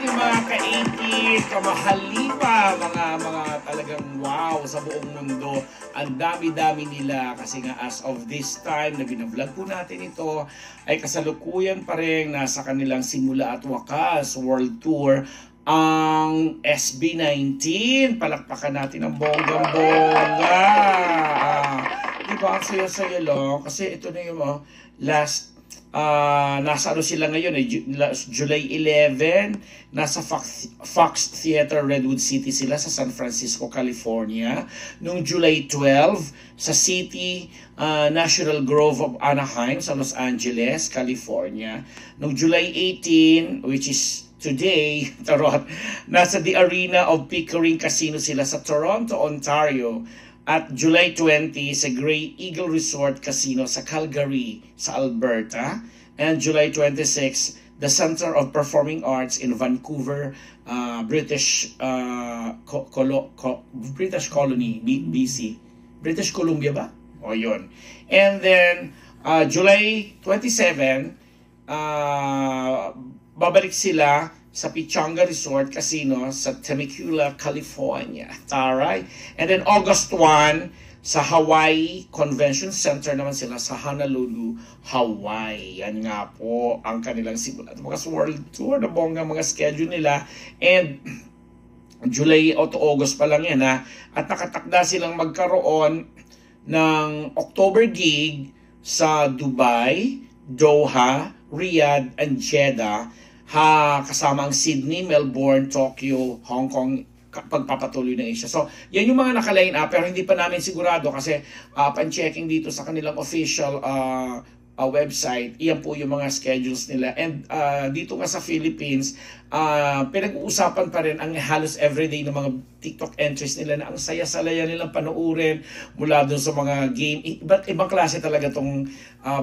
ating mga ka-80s, kamahalima, mga talagang wow sa buong mundo. Ang dami-dami nila kasi nga as of this time na binablog po natin ito ay kasalukuyan pa rin nasa kanilang simula at wakas world tour ang SB19. Palakpakan natin ang bonggang-bongga. Diba ang saya-saya lang kasi ito na yung last nasa ano sila ngayon July 11, nasa Fox Theater Redwood City sila sa San Francisco, California. Nung July 12 sa City National Grove of Anaheim sa Los Angeles, California. Nung July 18, which is today, nasa the Arena of Pickering Casino sila sa Toronto, Ontario. At July 20 sa Grey Eagle Resort Casino sa Calgary, sa Alberta. And July 26, the Center of Performing Arts in Vancouver, British Colony, BC. British Columbia ba? O yun. And then, July 27, babalik sila sa Pichanga Resort Casino sa Temecula, California. Alright? And then August 1, sa Hawaii Convention Center naman sila sa Honolulu, Hawaii. Yan nga po ang kanilang simula. Mga world tour na bongga mga schedule nila. And July to August pa lang yan ha. At nakatakda silang magkaroon ng October gig sa Dubai, Doha, Riyadh, and Jeddah. Kasama ang Sydney, Melbourne, Tokyo, Hong Kong, pagpapatuloy ng Asia. So, yan yung mga naka-line up pero hindi pa namin sigurado kasi pan-checking dito sa kanilang official website, iyan po yung mga schedules nila. And dito nga sa Philippines, pinag-uusapan pa rin ang halos everyday ng mga TikTok entries nila na ang saya-salaya nilang panoorin mula dun sa mga game. Ibang klase talaga tong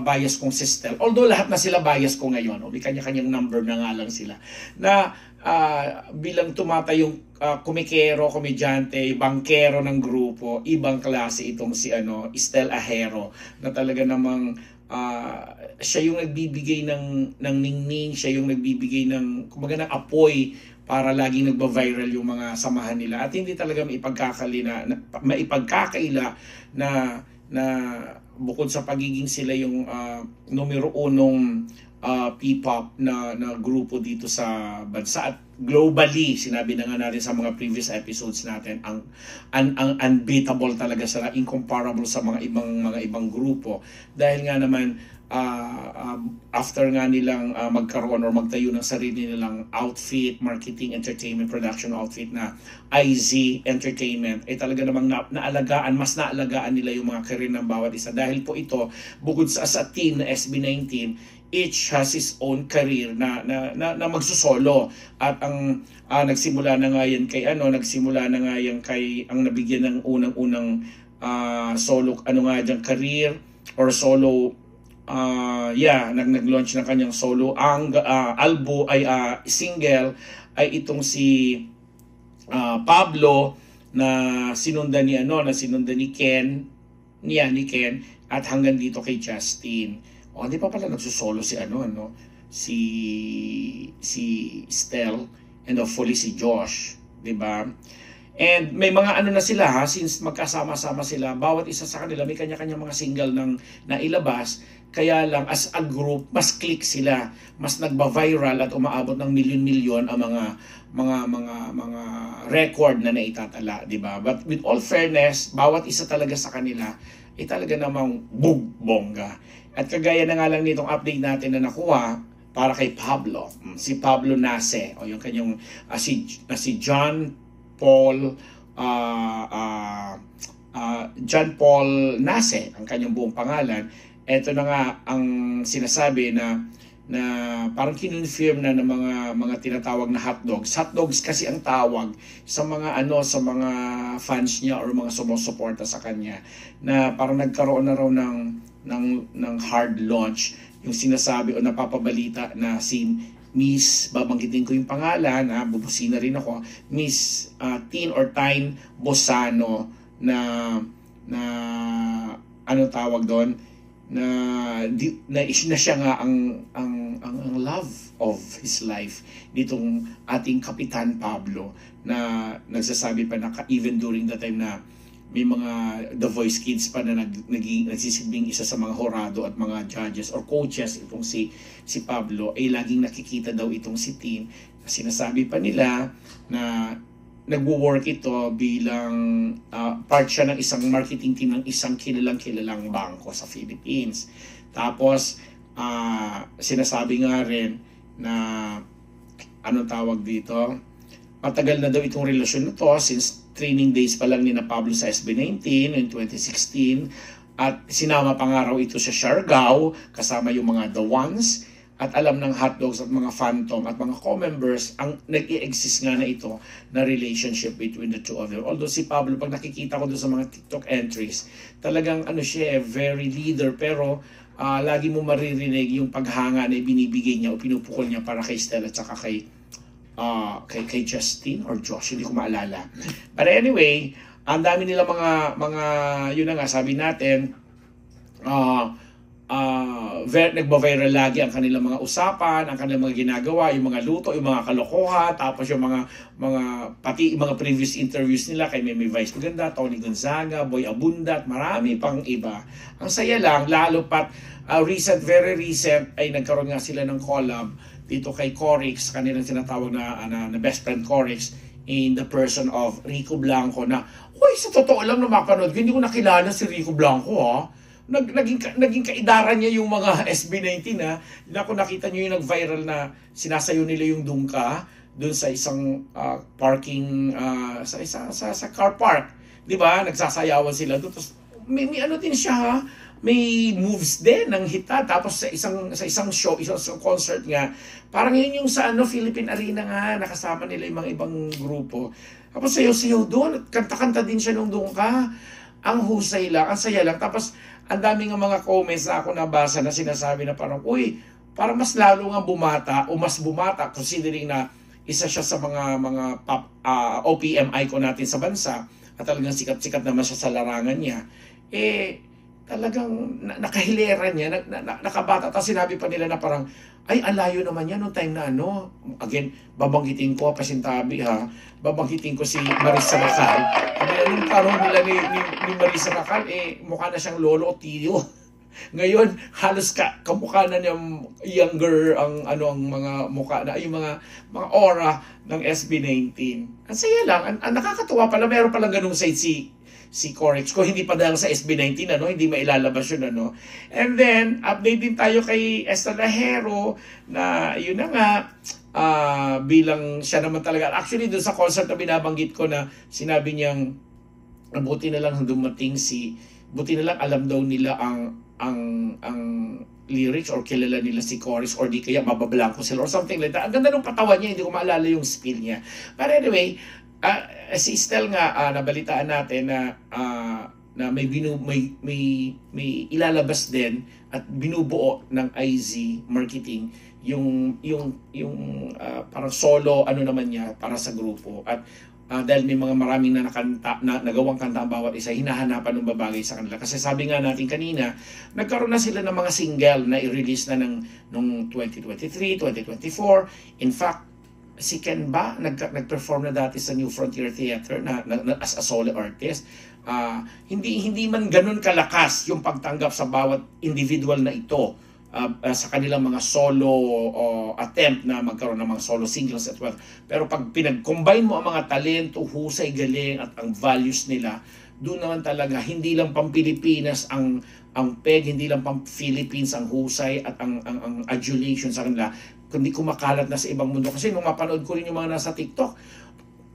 bias kong system. Although lahat na sila bias ko ngayon. May kanya-kanyang number na nga lang sila. Na bilang tumatayong komikero, komedyante, bangkero ng grupo, ibang klase itong si Estel Ahero na talaga namang siya yung nagbibigay ng ningning, siya yung nagbibigay ng kumbaga ng apoy para laging nagba-viral yung mga samahan nila at hindi talaga maipagkakaila na bukod sa pagiging sila yung numero unong P-pop na grupo dito sa bansa at globally, sinabi na nga natin sa mga previous episodes natin, ang unbeatable talaga sila, incomparable sa mga ibang grupo dahil nga naman after nga nilang magkaroon or magtayo ng sarili nilang outfit, marketing, entertainment, production outfit na IZ Entertainment, ay talaga namang mas naalagaan nila yung mga career ng bawat isa dahil po ito, bukod sa team na SB19, each has his own career na magsusolo at ang nagsimula na nga yan kay ang nabigyan ng unang solo career or solo nag-launch ng kanyang solo album ay single ay itong si Pablo na sinundan ni Ken at hanggang dito kay Justin. Hindi pa pala nagsusolo si Stel and hopefully si Josh, 'di ba? And may mga na sila since magkasama-sama sila, bawat isa sa kanila may kanya-kanya mga single nang nailabas, kaya lang as a group mas click sila, mas nagba-viral at umaabot ng milyon-milyon ang mga record na naitatala, 'di ba? But with all fairness, bawat isa talaga sa kanila ay talaga namang bongga. At kagaya na nga lang nitong update natin na nakuha para kay Pablo, si Pablo Nase, o yung kanyang si John Paul Nase, ang kanyang buong pangalan. Ito na nga ang sinasabi na parang kinonfirm na ng mga tinatawag na hotdogs. Hotdogs kasi ang tawag sa mga fans niya or mga sumusuporta sa kanya, na parang nagkaroon na raw ng hard launch, yung sinasabi o napapabalita na si Miss, babanggitin ko yung pangalan, bubusin na rin ako, Miss Teen or Tyne Bosano na tawag doon, na siya nga ang love of his life nitong ating Kapitan Pablo, na nagsasabi pa na even during the time na may mga The Voice Kids pa na nagsisilbing isa sa mga horado at mga judges or coaches itong si Pablo, ay laging nakikita daw itong si Tin. Sinasabi pa nila na nagwo-work ito bilang part siya ng isang marketing team ng isang kilalang bangko sa Philippines. Tapos sinasabi nga rin na anong tawag dito, matagal na daw itong relasyon na to, since training days pa lang ni na Pablo sa SB19 in 2016, at sinama pa nga raw ito sa Siargao kasama yung mga The Ones, at alam ng Hotdogs at mga Phantom at mga co-members ang nag-i-exist nga na ito na relationship between the two of them. Although si Pablo, pag nakikita ko doon sa mga TikTok entries, talagang siya, very leader, pero lagi mo maririnig yung paghanga na binibigay niya o pinupukol niya para kay Stella at saka kay Justin or Josh, hindi ko maalala. But anyway, ang dami nila mga yun na nga, sabi natin, nagba-viral lagi ang kanilang mga usapan, ang kanilang mga ginagawa, yung mga luto, yung mga kalokohan, tapos yung pati mga previous interviews nila kay Meme Vice Maganda, Tony Gonzaga, Boy Abunda, at marami pang iba. Ang saya lang, lalo pat very recent ay nagkaroon nga sila ng collab dito kay Corix, kanilang tinatawag na best friend Corix, in the person of Rico Blanco, na sa totoo lang na mapanood, hindi ko nakilala si Rico Blanco, ha. Naging kaidaran niya yung mga SB19, ha. Kung nakita niyo yung nag-viral na sinasayo nila yung dungka doon sa isang parking, sa car park, di ba? Nagsasayawan sila doon. Tapos may ano din siya, ha. May moves din ng hita, tapos sa isang show, isang concert nga, parang yun yung sa Philippine Arena nga, nakasama nila yung mga ibang grupo. Tapos sayaw-sayaw doon, kanta-kanta din siya nung dungka. Ang husay lang, ang saya lang. Tapos ang daming mga comments na ako nabasa na sinasabi na parang, parang mas lalo nga bumata o mas bumata, considering na isa siya sa mga pop, OPM icon natin sa bansa, at talagang sikat-sikat naman siya sa larangan niya. Talagang nakahilera niya, nakabata. Tapos sinabi pa nila na parang, ang layo naman yan nung time na again, babanggitin ko, pasintabi, ha, babanggitin ko si Marisa Macal. Nung tanong nila ni Marisa Macal, mukha na siyang lolo o tiyo. Ngayon, halos kamukha na niyang younger ang mga mukha na, yung mga aura ng SB19. Ang saya lang, ang nakakatuwa pala, meron palang ganung side si Corix ko, hindi pa dahil sa SB19, hindi mailalabas yun, And then, update din tayo kay Esther Lahero, na yun na nga, bilang siya naman talaga. Actually, doon sa concert na binabanggit ko na sinabi niyang, buti na lang buti na lang alam daw nila ang lyrics or kilala nila si Corix, or di kaya mabablanko sila or something like that. Ang ganda ng patawan niya, hindi ko maalala yung spiel niya. But anyway, si Estel nga, nabalitaan natin na may ilalabas din at binubuo ng IZ Marketing yung parang solo naman niya para sa grupo. At dahil may maraming nagawang kanta ang bawat isa, hinahanapan ng babagay sa kanila. Kasi sabi nga natin kanina, nagkaroon na sila ng mga single na i-release na nung 2023, 2024. In fact, si Ken ba, nag-perform na dati sa New Frontier Theater as a solo artist. Hindi man ganun kalakas yung pagtanggap sa bawat individual na ito sa kanilang mga solo attempt na magkaroon ng mga solo singles at well. Pero pag pinag-combine mo ang mga talento, husay, galing at ang values nila, doon naman talaga, hindi lang pang Pilipinas ang peg, hindi lang pang Philippines ang husay at ang adulation sa kanila, kundi kumakalat na sa ibang mundo. Kasi nung mapanood ko rin yung mga nasa TikTok,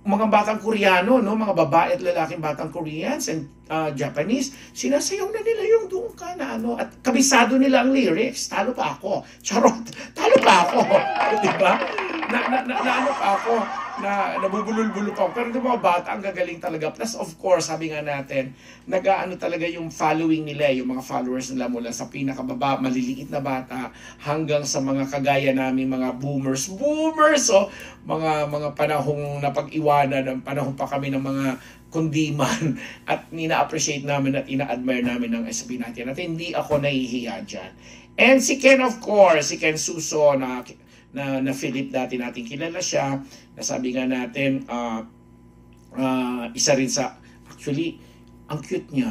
mga batang Koreano, mga babae at lalaking batang Koreans and Japanese, sinasayaw na nila yung dungka na at kabisado nila ang lyrics. Talo pa ako. Charot. Talo pa ako. Diba? ano pa ako, nabubulol-bulo pa ako. Pero yung mga bata, ang gagaling talaga. Plus, of course, sabi nga natin, nag-ano talaga yung following nila, yung mga followers nila mula sa pinakababa, maliliit na bata, hanggang sa mga kagaya namin, mga boomers. Boomers! Oh, mga panahong napag-iwanan, panahon pa kami ng mga kundiman at ina-appreciate namin at ina-admire namin ng SB natin. At hindi ako nahihiya dyan. And si Ken, of course, si Ken Suso na Philip dati natin kilala siya, nasabi nga natin isa rin sa, actually ang cute niya.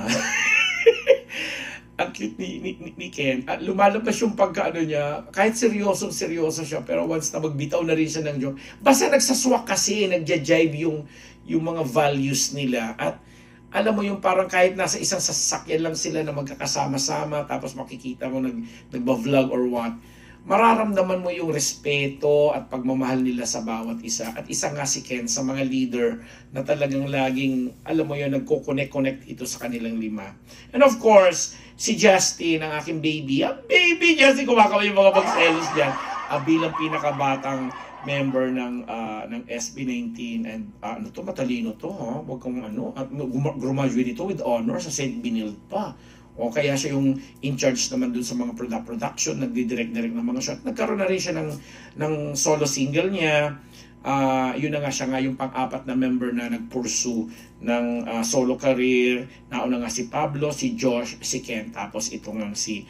Ang cute ni Ken. At lumalabas yung pagkaano niya, kahit seryoso siya, pero once na magbitaw na rin siya ng joke, basta nagsaswak kasi, nagja-jive yung mga values nila. At alam mo yung parang kahit nasa isang sasakyan lang sila na magkakasama-sama, tapos makikita mo nagba-vlog or what, mararamdaman mo yung respeto at pagmamahal nila sa bawat isa. At isa nga si Ken sa mga leader na talagang laging, alam mo yun, nagko-connect ito sa kanilang lima. And of course, si Justin, ang aking baby. Baby Justin, kumakaway yung mga magselos dyan. Bilang pinakabatang member ng SB19 and matalino to, ha? Wag kang graduate ito with honor sa St. Benilde pa. O kaya siya yung in charge naman dun sa mga production, nagdidirect ng mga shot. Nagkaroon na rin siya ng solo single niya. Yun na nga siya nga yung pang-apat na member na nag-pursue ng solo career. Nauna nga si Pablo, si Josh, si Ken, tapos ito nga si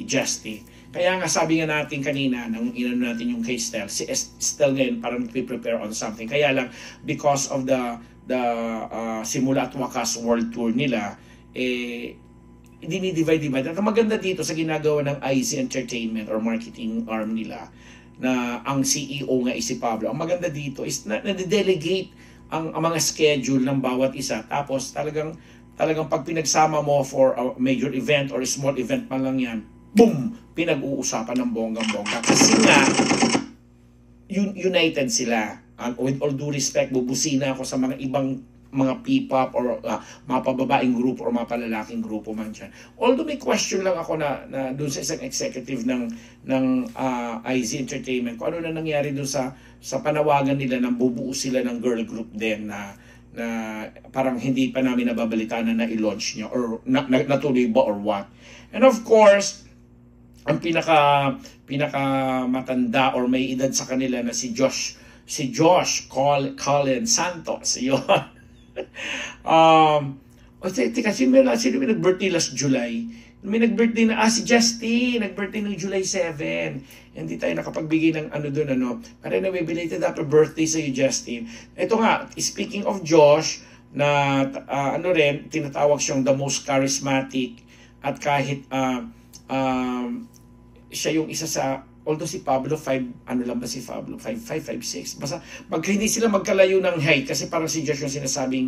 Justin. Kaya nga sabi nga natin kanina, nang inano natin yung kay Estel, si Estel ngayon parang prepare on something. Kaya lang, because of the Simula at Wakas World Tour nila, dinidivide. At ang maganda dito sa ginagawa ng IZ Entertainment or marketing arm nila, na ang CEO nga si Pablo, ang maganda dito is na-delegate ang mga schedule ng bawat isa. Tapos talagang pag pinagsama mo for a major event or a small event pa lang yan, boom! Pinag-uusapan ng bonggang-bongga. Kasi nga, united sila. With all due respect, bubusina ako sa mga ibang mga P-pop or mga pababaing grupo or mga palalaking grupo man dyan. Although may question lang ako na doon sa isang executive ng IZ Entertainment, kung ano na nangyari doon sa panawagan nila na bubuo sila ng girl group din na parang hindi pa namin nababalitaan na i-launch niya or natuloy ba or what. And of course, ang pinaka matanda or may edad sa kanila na si Josh Colin Santos. Yun. Teka, sino may nag-birthday last July? May nag-birthday na, si Justin, nag-birthday ng July 7. Hindi tayo nakapagbigay ng doon. Pero anyway, belated happy birthday sa iyo, Justin. Ito nga, speaking of Josh, na tinatawag siyang the most charismatic at kahit siya yung isa sa, although si Pablo 5, 5'6". Basta hindi sila magkalayo ng height kasi parang si Josh yung sinasabing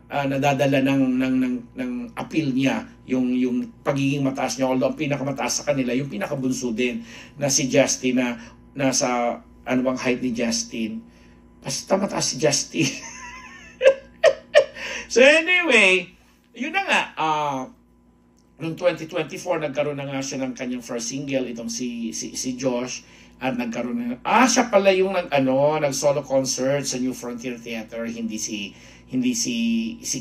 nadadala ng appeal niya, yung pagiging mataas niya. Although ang pinakamataas sa kanila, yung pinakabunso din na si Justin na nasa bang height ni Justin. Basta mataas si Justin. So anyway, yun na nga, noong 2024, nagkaroon na nga siya ng kanyang first single, itong si Josh, at nagkaroon na, siya pala yung nag-solo concert sa New Frontier Theater, hindi si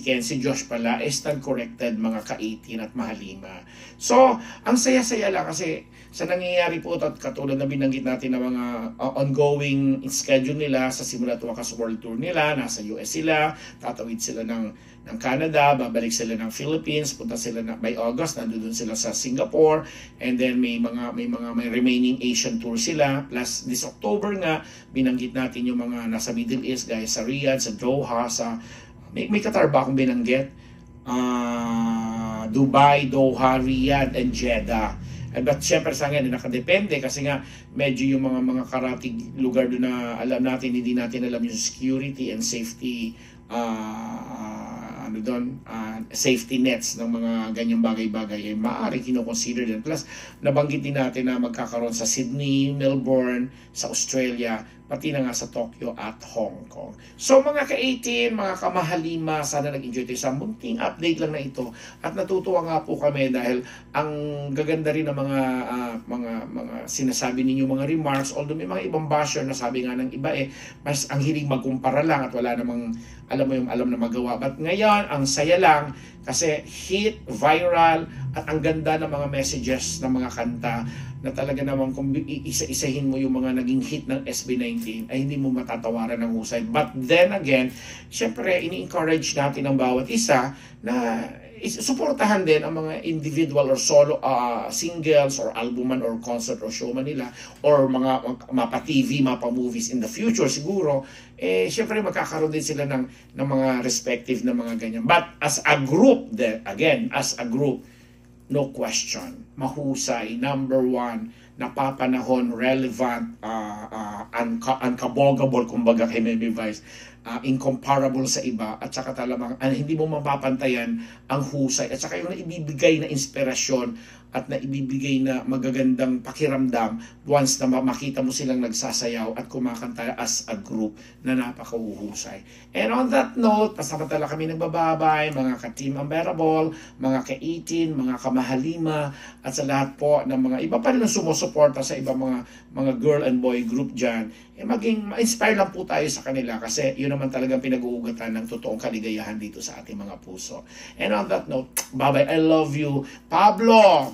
Ken, si Josh pala, stand corrected, mga ka-18 at mahalima. So, ang saya-saya lang kasi sa nangyayari po at katulad na binanggit natin ng mga ongoing schedule nila sa Simula at Wakas World Tour nila, nasa US sila, tatawid sila ng Canada, babalik sila ng Philippines, punta sila by August, nandoon sila sa Singapore, and then may remaining Asian tour sila, plus this October nga, binanggit natin yung mga nasa Middle East, gaya sa Riyadh, sa Doha, may Qatar ba akong binanggit? Dubai, Doha, Riyadh, and Jeddah. But syempre sa akin, nakadepende kasi nga medyo yung mga karating lugar doon na alam natin, hindi natin alam yung security and safety ano doon, safety nets ng mga ganyang bagay-bagay, maaari kino-consider din. Plus, nabanggit din natin na magkakaroon sa Sydney, Melbourne, sa Australia, pati na nga sa Tokyo at Hong Kong. So mga ka-18, mga kamahalima, sana nag-enjoy tayo sa munting update lang na ito. At natutuwa nga po kami dahil ang gaganda rin ng mga sinasabi ninyo mga remarks, although may mga ibang basher na sabi nga ng iba mas ang hiling magkumpara lang at wala namang alam na magawa. But ngayon, ang saya lang kasi hit, viral, at ang ganda ng mga messages ng mga kanta na talaga naman kung isa-isahin mo yung mga naging hit ng SB19 ay hindi mo matatawaran ng husay. But then again, syempre ini-encourage natin ang bawat isa na suportahan din ang mga individual or solo singles or albuman or concert or showman nila or mga mapa-TV, mapa-movies in the future siguro. Syempre magkakaroon din sila ng mga respective na mga ganyan. But as a group, as a group, no question, mahusay, number one, napapanahon, relevant, unkabogable, kumbaga kay Meme Vice, incomparable sa iba, at saka talagang hindi mo mapapantayan ang husay, at saka yung naibibigay na inspirasyon at naibibigay na magagandang pakiramdam once na makita mo silang nagsasayaw at kumakanta as a group na napakahuhusay. And on that note, pasamantala kami nagbababay, mga ka-Team Unbearable, mga ka-18, mga kamahalima, at sa lahat po ng mga iba pa rin na sumusuporta sa iba mga girl and boy group dyan, maging ma-inspire lang po tayo sa kanila kasi yun naman talagang pinag-uugatan ng totoong kaligayahan dito sa ating mga puso. And on that note, bye-bye, I love you. Pablo,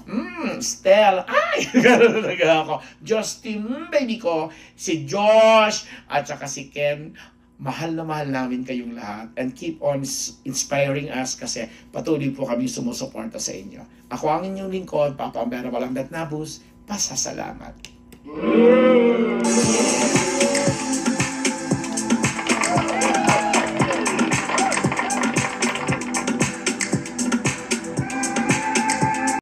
Stel, ay, gano'n talaga ako. Justin, baby ko, si Josh, at saka si Ken, mahal na mahal namin kayong lahat and keep on inspiring us kasi patuloy po kami sumusuporta sa inyo. Ako ang inyong lingkod, Papa Unbearable ang Betnabus, pasasalamat.